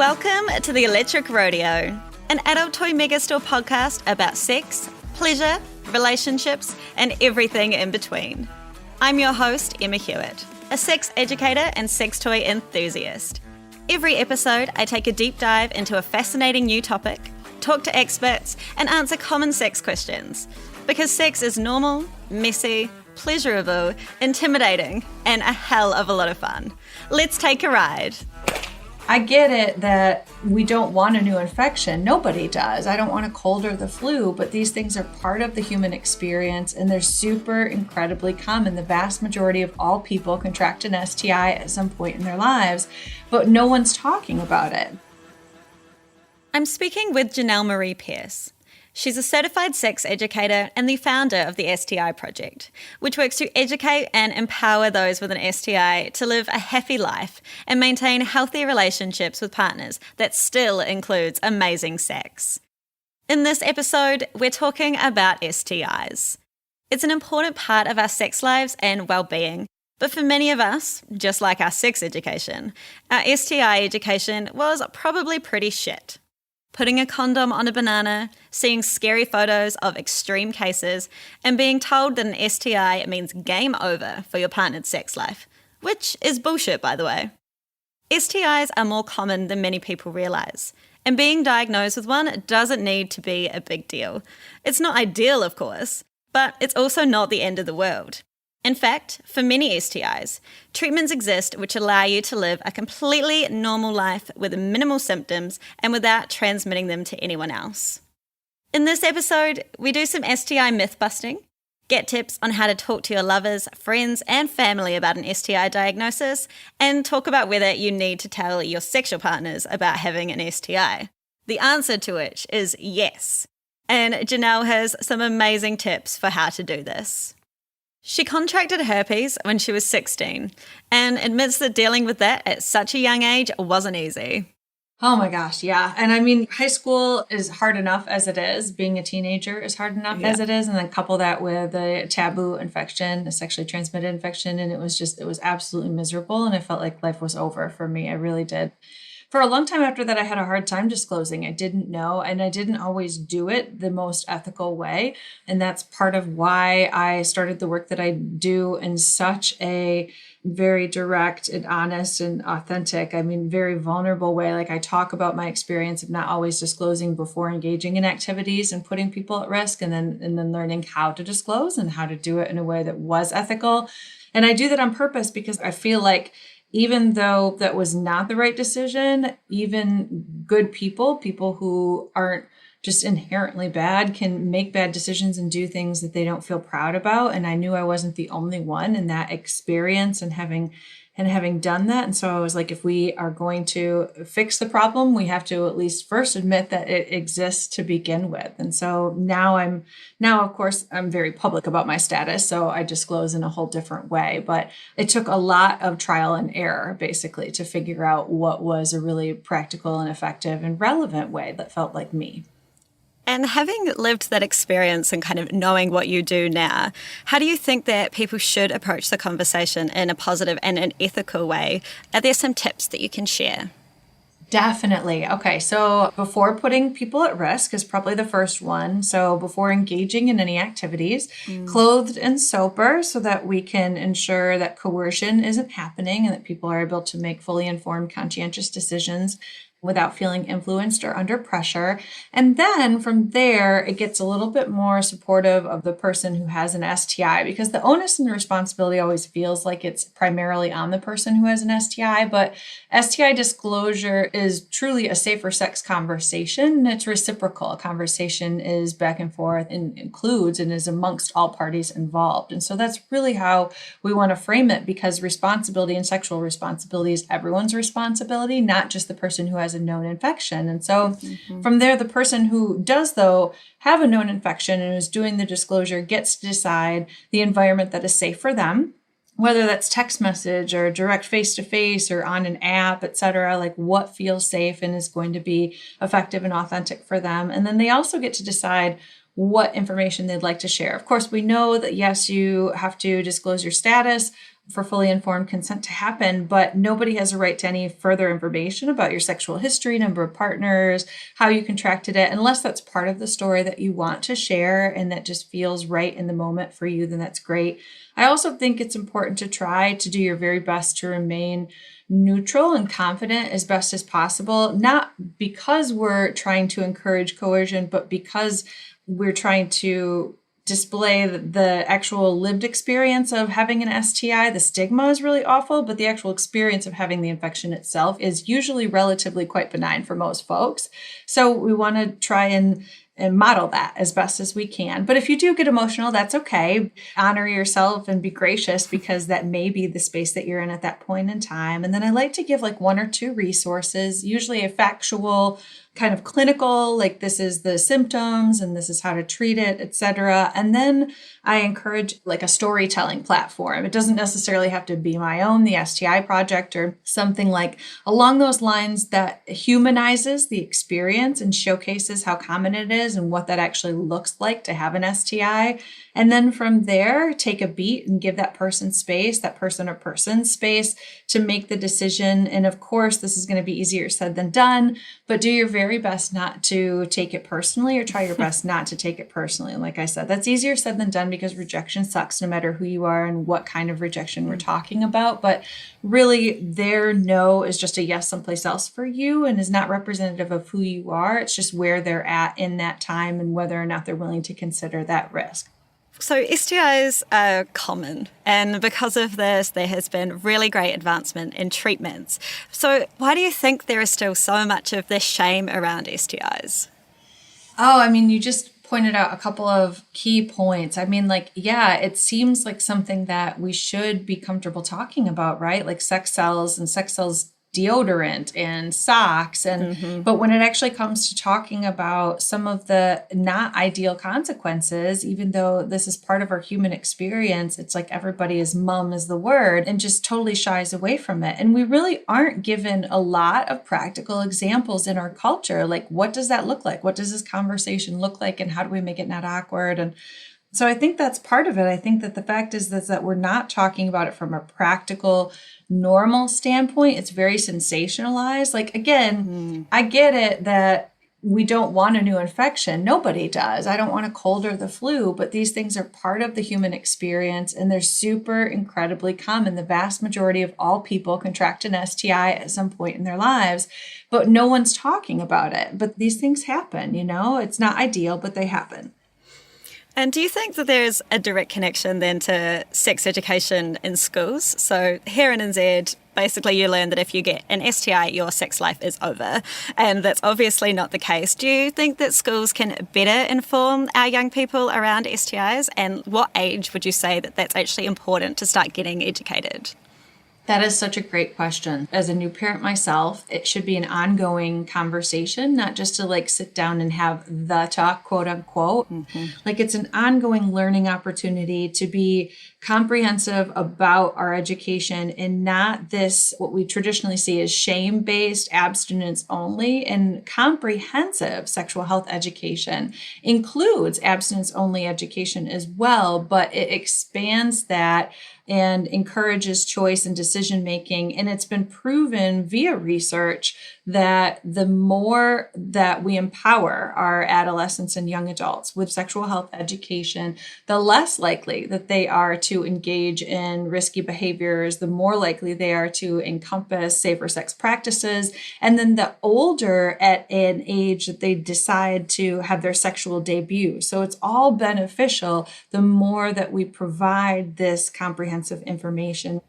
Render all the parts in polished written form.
Welcome to the Electric Rodeo, an adult toy megastore podcast about sex, pleasure, relationships, and everything in between. I'm your host, Emma Hewitt, a sex educator and sex toy enthusiast. Every episode, I take a deep dive into a fascinating new topic, talk to experts, and answer common sex questions. Because sex is normal, messy, pleasurable, intimidating, and a hell of a lot of fun. Let's take a ride. I get it that we don't want a new infection. Nobody does. I don't want a cold or the flu, but these things are part of the human experience and they're super incredibly common. The vast majority of all people contract an STI at some point in their lives, but no one's talking about it. I'm speaking with Jenelle Marie Pierce. She's a certified sex educator and the founder of the STI Project, which works to educate and empower those with an STI to live a happy life and maintain healthy relationships with partners that still includes amazing sex. In this episode, we're talking about STIs. It's an important part of our sex lives and well-being, but for many of us, just like our sex education, our STI education was probably pretty shit. Putting a condom on a banana, seeing scary photos of extreme cases, and being told that an STI means game over for your partnered sex life, which is bullshit, by the way. STIs are more common than many people realise, and being diagnosed with one doesn't need to be a big deal. It's not ideal, of course, but it's also not the end of the world. In fact, for many STIs, treatments exist which allow you to live a completely normal life with minimal symptoms and without transmitting them to anyone else. In this episode, we do some STI myth busting, get tips on how to talk to your lovers, friends, and family about an STI diagnosis, and talk about whether you need to tell your sexual partners about having an STI. The answer to which is yes. And Jenelle has some amazing tips for how to do this. She contracted herpes when she was 16 and admits that dealing with that at such a young age wasn't easy. Oh my gosh, yeah. And I mean, high school is hard enough as it is. Being a teenager is hard enough as it is. And then couple that with a taboo infection, a sexually transmitted infection. And it was absolutely miserable. And I felt like life was over for me. I really did. For a long time after that, I had a hard time disclosing. I didn't know, and I didn't always do it the most ethical way. And that's part of why I started the work that I do in such a very direct and honest and authentic, very vulnerable way. Like I talk about my experience of not always disclosing before engaging in activities and putting people at risk, and then learning how to disclose and how to do it in a way that was ethical. And I do that on purpose because I feel like even though that was not the right decision, even good people who aren't just inherently bad, can make bad decisions and do things that they don't feel proud about. And I knew I wasn't the only one in that experience and having done that. And so I was like, if we are going to fix the problem, we have to at least first admit that it exists to begin with. And so now of course, I'm very public about my status. So I disclose in a whole different way, but it took a lot of trial and error basically to figure out what was a really practical and effective and relevant way that felt like me. And having lived that experience and kind of knowing what you do now, how do you think that people should approach the conversation in a positive and an ethical way? Are there some tips that you can share? Definitely. Okay, so before putting people at risk is probably the first one. So before engaging in any activities, clothed and sober so that we can ensure that coercion isn't happening and that people are able to make fully informed, conscientious decisions without feeling influenced or under pressure. And then from there, it gets a little bit more supportive of the person who has an STI, because the onus and the responsibility always feels like it's primarily on the person who has an STI. But STI disclosure is truly a safer sex conversation. It's reciprocal. A conversation is back and forth and includes and is amongst all parties involved. And so that's really how we want to frame it, because responsibility and sexual responsibility is everyone's responsibility, not just the person who has a known infection. And so from there, the person who does, though, have a known infection and is doing the disclosure gets to decide the environment that is safe for them, whether that's text message or direct face-to-face or on an app, et cetera, like what feels safe and is going to be effective and authentic for them. And then they also get to decide what information they'd like to share. Of course, we know that, yes, you have to disclose your status. for fully informed consent to happen, but nobody has a right to any further information about your sexual history, number of partners, how you contracted it, unless that's part of the story that you want to share and that just feels right in the moment for you, then that's great. I also think it's important to try to do your very best to remain neutral and confident as best as possible, not because we're trying to encourage coercion, but because we're trying to display the actual lived experience of having an STI. The stigma is really awful, but the actual experience of having the infection itself is usually relatively quite benign for most folks. So we want to try and model that as best as we can. But if you do get emotional, that's okay. Honor yourself and be gracious, because that may be the space that you're in at that point in time. And then I like to give like 1 or 2 resources, usually a factual kind of clinical, like this is the symptoms and this is how to treat it, etc. And then I encourage like a storytelling platform. It doesn't necessarily have to be my own, the STI Project, or something like along those lines that humanizes the experience and showcases how common it is and what that actually looks like to have an STI. And then from there, take a beat and give that person space, that person or persons space to make the decision. And of course, this is going to be easier said than done, but do your very best not to take it personally, or try your best not to take it personally. And like I said, that's easier said than done because rejection sucks no matter who you are and what kind of rejection we're talking about. But really, their no is just a yes someplace else for you and is not representative of who you are. It's just where they're at in that time and whether or not they're willing to consider that risk. So STIs are common, and because of this, there has been really great advancement in treatments. So why do you think there is still so much of this shame around STIs? Oh, I mean, you just pointed out a couple of key points. I mean, like, yeah, it seems like something that we should be comfortable talking about, right? Like sex cells and sex cells deodorant and socks. And but when it actually comes to talking about some of the not ideal consequences, even though this is part of our human experience, it's like everybody is mum is the word and just totally shies away from it. And we really aren't given a lot of practical examples in our culture. Like, what does that look like? What does this conversation look like? And how do we make it not awkward? And so I think that's part of it. I think that the fact is that we're not talking about it from a practical, normal standpoint. It's very sensationalized. Like, again, I get it that we don't want a new infection. Nobody does. I don't want a cold or the flu, but these things are part of the human experience and they're super incredibly common. The vast majority of all people contract an STI at some point in their lives, but no one's talking about it. But these things happen, it's not ideal, but they happen. And do you think that there's a direct connection then to sex education in schools? So here in NZ, basically you learn that if you get an STI, your sex life is over. And that's obviously not the case. Do you think that schools can better inform our young people around STIs? And what age would you say that that's actually important to start getting educated? That is such a great question. As a new parent myself, it should be an ongoing conversation, not just to like sit down and have the talk, quote unquote. Like it's an ongoing learning opportunity to be comprehensive about our education and not this, what we traditionally see as shame-based abstinence only. And comprehensive sexual health education includes abstinence only education as well, but it expands that and encourages choice and decision making. And it's been proven via research that the more that we empower our adolescents and young adults with sexual health education, the less likely that they are to engage in risky behaviors, the more likely they are to encompass safer sex practices. And then the older at an age that they decide to have their sexual debut. So it's all beneficial the more that we provide this comprehensive information.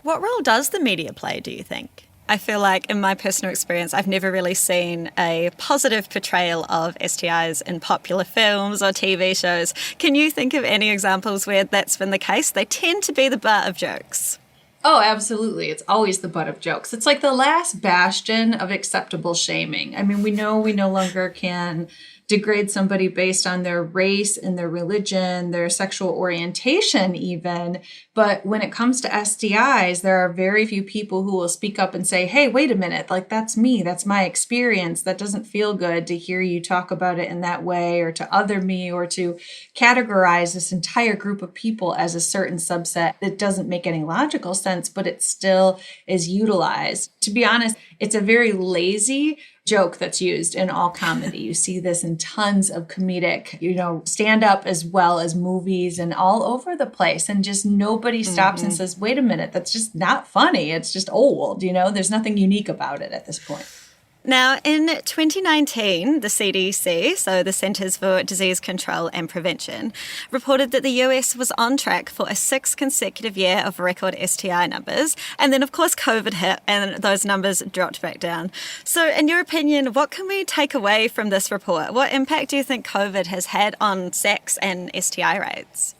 What role does the media play, do you think? I feel like in my personal experience, I've never really seen a positive portrayal of STIs in popular films or TV shows. Can you think of any examples where that's been the case? They tend to be the butt of jokes. Oh, absolutely. It's always the butt of jokes. It's like the last bastion of acceptable shaming. I mean, we know we no longer can degrade somebody based on their race and their religion, their sexual orientation even. But when it comes to STIs, there are very few people who will speak up and say, hey, wait a minute, like that's me, that's my experience. That doesn't feel good to hear you talk about it in that way, or to other me, or to categorize this entire group of people as a certain subset. It doesn't make any logical sense, but it still is utilized. To be honest, it's a very lazy joke that's used in all comedy. You see this in tons of comedic, stand up as well as movies and all over the place. And just nobody stops and says, wait a minute, that's just not funny. It's just old, there's nothing unique about it at this point. Now, in 2019, the CDC, so the Centers for Disease Control and Prevention, reported that the US was on track for a 6th consecutive year of record STI numbers. And then, of course, COVID hit and those numbers dropped back down. So in your opinion, what can we take away from this report? What impact do you think COVID has had on sex and STI rates?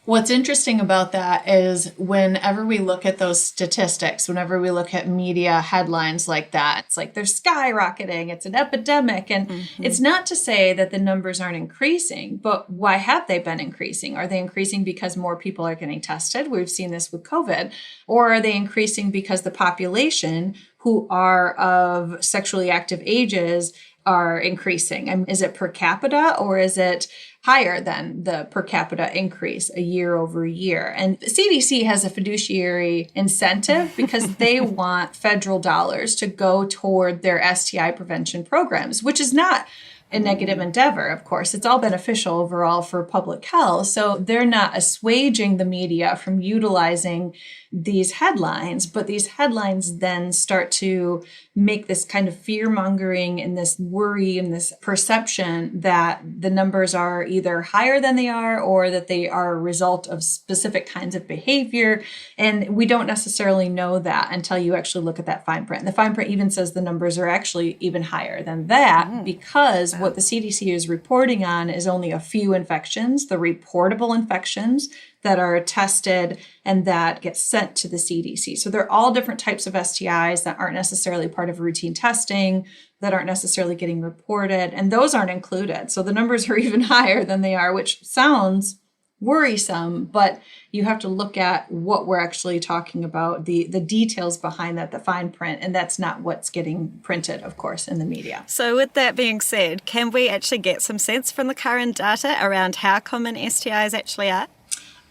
What's interesting about that is whenever we look at those statistics, whenever we look at media headlines like that, it's like they're skyrocketing, it's an epidemic. And it's not to say that the numbers aren't increasing, but why have they been increasing? Are they increasing because more people are getting tested? We've seen this with COVID. Or are they increasing because the population who are of sexually active ages are increasing? I mean, is it per capita, or is it higher than the per capita increase a year over year? And the CDC has a fiduciary incentive because they want federal dollars to go toward their STI prevention programs, which is not a negative endeavor, of course. It's all beneficial overall for public health. So they're not assuaging the media from utilizing these headlines, but these headlines then start to make this kind of fear-mongering and this worry and this perception that the numbers are either higher than they are, or that they are a result of specific kinds of behavior. And we don't necessarily know that until you actually look at that fine print. And the fine print even says the numbers are actually even higher than that, because what the CDC is reporting on is only a few infections, the reportable infections that are tested and that get sent to the CDC. So they're all different types of STIs that aren't necessarily part of routine testing, that aren't necessarily getting reported, and those aren't included. So the numbers are even higher than they are, which sounds worrisome, but you have to look at what we're actually talking about, the details behind that, the fine print, and that's not what's getting printed, of course, in the media. So with that being said, can we actually get some sense from the current data around how common STIs actually are?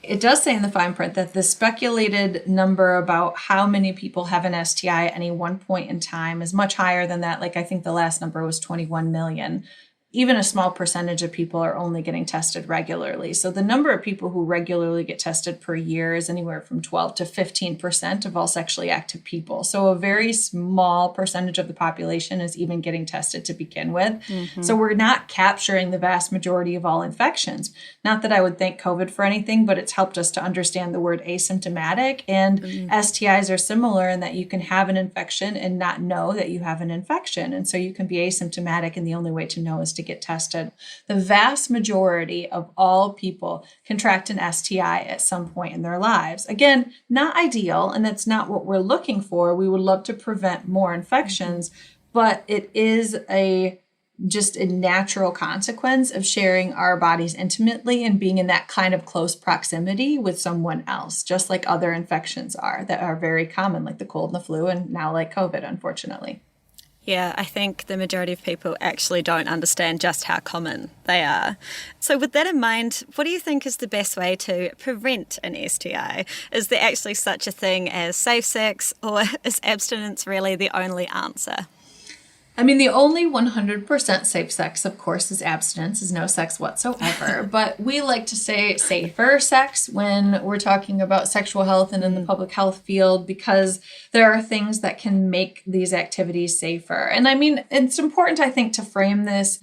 It does say in the fine print that the speculated number about how many people have an STI at any one point in time is much higher than that. Like, I think the last number was 21 million. Even a small percentage of people are only getting tested regularly. So the number of people who regularly get tested per year is anywhere from 12 to 15% of all sexually active people. So a very small percentage of the population is even getting tested to begin with. So we're not capturing the vast majority of all infections. Not that I would thank COVID for anything, but it's helped us to understand the word asymptomatic. And STIs are similar in that you can have an infection and not know that you have an infection. And so you can be asymptomatic, and the only way to know is to get tested. The vast majority of all people contract an STI at some point in their lives. Again, not ideal, and that's not what we're looking for. We would love to prevent more infections, but it is just a natural consequence of sharing our bodies intimately and being in that kind of close proximity with someone else, just like other infections are that are very common, like the cold and the flu, and now like COVID, unfortunately. Yeah, I think the majority of people actually don't understand just how common they are. So with that in mind, what do you think is the best way to prevent an STI? Is there actually such a thing as safe sex, or is abstinence really the only answer? I mean, the only 100% safe sex, of course, is abstinence, is no sex whatsoever. But we like to say safer sex when we're talking about sexual health and in the public health field, because there are things that can make these activities safer. And I mean, it's important, I think, to frame this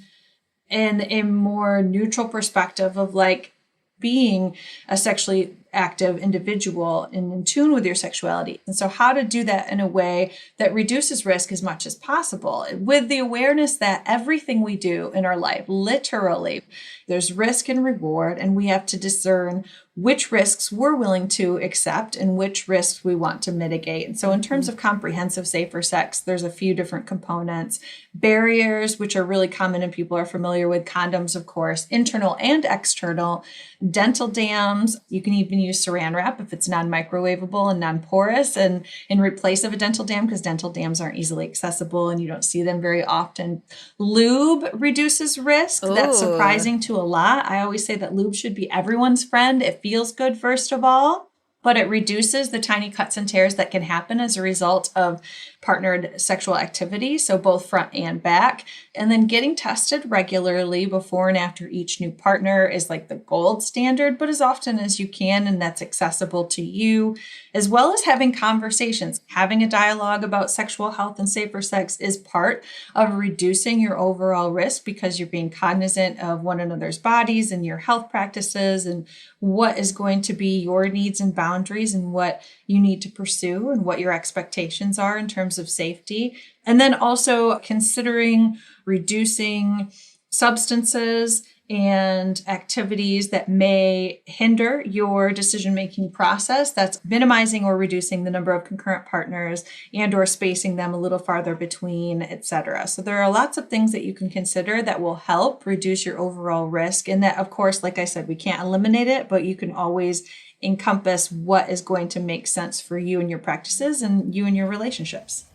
in a more neutral perspective of like being a sexually active individual and in tune with your sexuality. And so how to do that in a way that reduces risk as much as possible, with the awareness that everything we do in our life, literally, there's risk and reward, and we have to discern which risks we're willing to accept and which risks we want to mitigate. And so in terms of comprehensive safer sex, there's a few different components. Barriers, which are really common and people are familiar with, condoms, of course, internal and external, dental dams. You can even use saran wrap if it's non-microwavable and non-porous, and in replace of a dental dam, because dental dams aren't easily accessible and you don't see them very often. Lube reduces risk. Ooh. That's surprising to a lot. I always say that lube should be everyone's friend. It feels good, first of all, but it reduces the tiny cuts and tears that can happen as a result of partnered sexual activity, so both front and back. And then getting tested regularly before and after each new partner is like the gold standard, but as often as you can, and that's accessible to you, as well as having conversations. Having a dialogue about sexual health and safer sex is part of reducing your overall risk, because you're being cognizant of one another's bodies and your health practices and what is going to be your needs and boundaries and what you need to pursue and what your expectations are in terms of safety. And then also considering reducing substances and activities that may hinder your decision-making process. That's minimizing or reducing the number of concurrent partners and or spacing them a little farther between, etc. So there are lots of things that you can consider that will help reduce your overall risk. And that, of course, like I said, we can't eliminate it, but you can always encompass what is going to make sense for you and your practices and you and your relationships.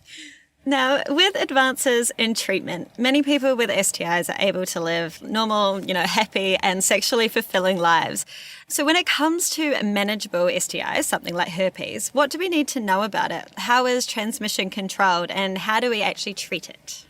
Now, with advances in treatment, many people with STIs are able to live normal, happy and sexually fulfilling lives. So when it comes to manageable STIs, something like herpes, what do we need to know about it? How is transmission controlled and how do we actually treat it?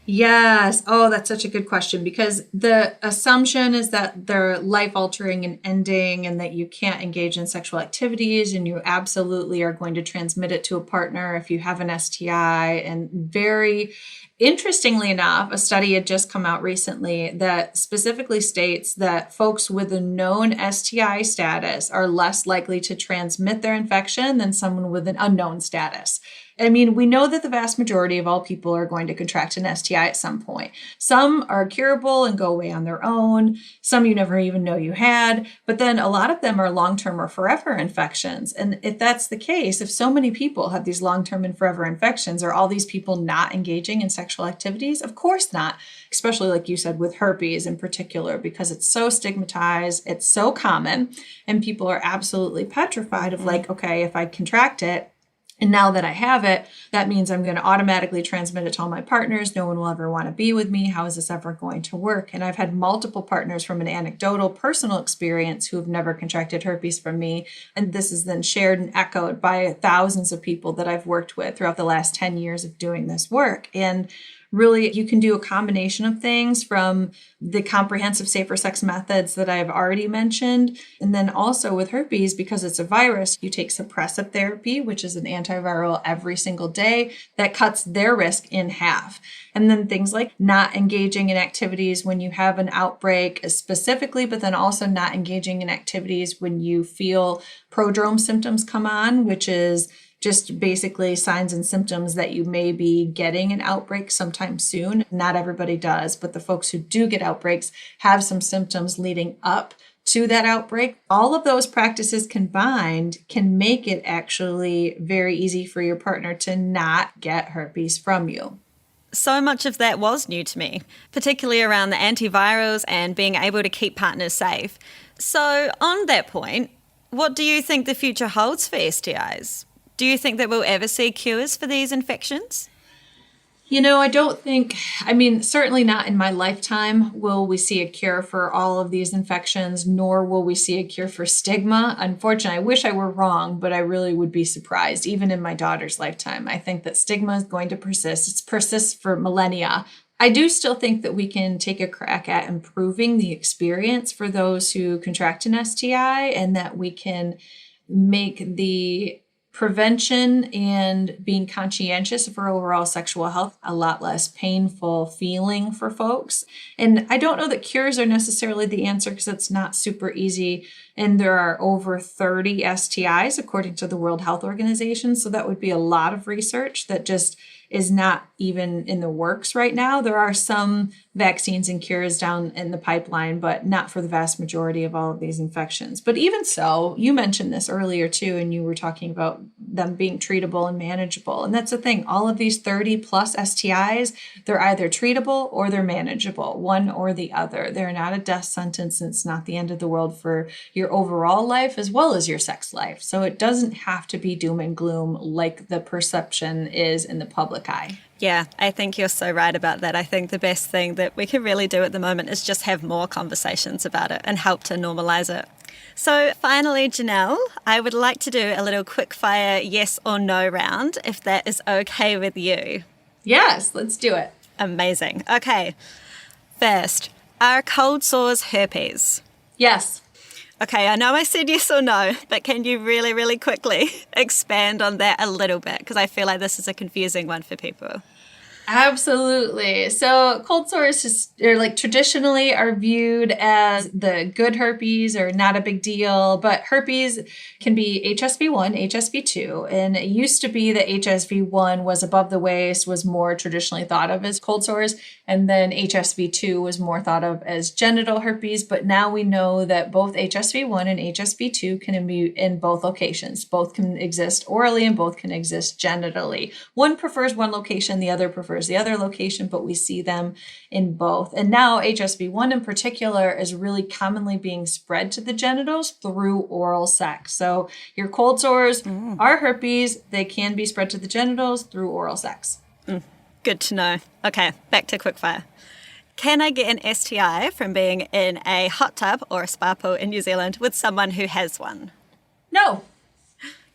Yes. Oh, that's such a good question, because the assumption is that they're life-altering and ending and that you can't engage in sexual activities, and you absolutely are going to transmit it to a partner if you have an STI. And very interestingly enough, a study had just come out recently that specifically states that folks with a known STI status are less likely to transmit their infection than someone with an unknown status. I mean, we know that the vast majority of all people are going to contract an STI at some point. Some are curable and go away on their own. Some you never even know you had. But then a lot of them are long-term or forever infections. And if that's the case, if so many people have these long-term and forever infections, are all these people not engaging in sexual activities? Of course not. Especially like you said, with herpes in particular, because it's so stigmatized, it's so common, and people are absolutely petrified of like, okay, if I contract it, and now that I have it, that means I'm going to automatically transmit it to all my partners. No one will ever want to be with me. How is this ever going to work? And I've had multiple partners from an anecdotal personal experience who have never contracted herpes from me. And this is then shared and echoed by thousands of people that I've worked with throughout the last 10 years of doing this work. And really, you can do a combination of things from the comprehensive safer sex methods that I've already mentioned. And then also with herpes, because it's a virus, you take suppressive therapy, which is an antiviral every single day that cuts their risk in half. And then things like not engaging in activities when you have an outbreak specifically, but then also not engaging in activities when you feel prodrome symptoms come on, which is just basically signs and symptoms that you may be getting an outbreak sometime soon. Not everybody does, but the folks who do get outbreaks have some symptoms leading up to that outbreak. All of those practices combined can make it actually very easy for your partner to not get herpes from you. So much of that was new to me, particularly around the antivirals and being able to keep partners safe. So on that point, what do you think the future holds for STIs? Do you think that we'll ever see cures for these infections? I don't think, certainly not in my lifetime will we see a cure for all of these infections, nor will we see a cure for stigma. Unfortunately, I wish I were wrong, but I really would be surprised, even in my daughter's lifetime. I think that stigma is going to persist. It's persists for millennia. I do still think that we can take a crack at improving the experience for those who contract an STI, and that we can make the prevention and being conscientious for overall sexual health, a lot less painful feeling for folks. And I don't know that cures are necessarily the answer because it's not super easy. And there are over 30 STIs according to the World Health Organization. So that would be a lot of research that just is not even in the works right now. There are some vaccines and cures down in the pipeline, but not for the vast majority of all of these infections. But even so, you mentioned this earlier too, and you were talking about them being treatable and manageable. And that's the thing, all of these 30 plus STIs, they're either treatable or they're manageable, one or the other. They're not a death sentence, and it's not the end of the world for your overall life as well as your sex life. So it doesn't have to be doom and gloom like the perception is in the public eye. Yeah, I think you're so right about that. I think the best thing that we can really do at the moment is just have more conversations about it and help to normalize it. So finally, Jenelle, I would like to do a little quick fire yes or no round, if that is okay with you. Yes, let's do it. Amazing. Okay. First, are cold sores herpes? Yes. Okay, I know I said yes or no, but can you really, really quickly expand on that a little bit? Because I feel like this is a confusing one for people. Absolutely. So cold sores traditionally are viewed as the good herpes or not a big deal, but herpes can be HSV1, HSV2, and it used to be that HSV1 was above the waist, was more traditionally thought of as cold sores, and then HSV2 was more thought of as genital herpes, but now we know that both HSV1 and HSV2 can be in both locations. Both can exist orally and both can exist genitally. One prefers one location, the other prefers the other location, but we see them in both. And now HSV1 in particular is really commonly being spread to the genitals through oral sex. So your cold sores are herpes. They can be spread to the genitals through oral sex. Good to know. Okay, back to quickfire. Can I get an STI from being in a hot tub or a spa pool in New Zealand with someone who has one? No.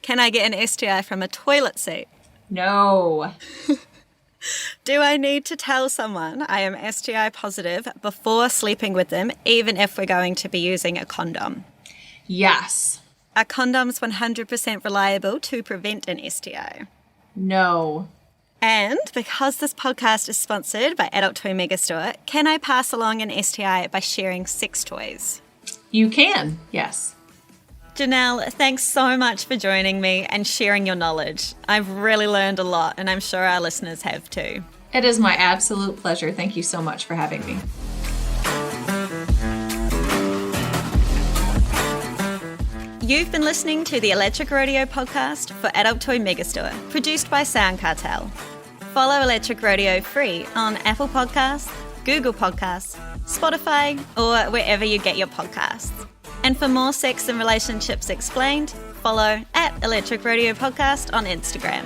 Can I get an STI from a toilet seat? No. Do I need to tell someone I am STI positive before sleeping with them, even if we're going to be using a condom? Yes. Are condoms 100% reliable to prevent an STI? No. And because this podcast is sponsored by Adult Toy Megastore, can I pass along an STI by sharing sex toys? You can, yes. Jenelle, thanks so much for joining me and sharing your knowledge. I've really learned a lot, and I'm sure our listeners have too. It is my absolute pleasure. Thank you so much for having me. You've been listening to the Electric Rodeo podcast for Adult Toy Megastore, produced by Sound Cartel. Follow Electric Rodeo free on Apple Podcasts, Google Podcasts, Spotify, or wherever you get your podcasts. And for more sex and relationships explained, follow @Electric Rodeo Podcast on Instagram.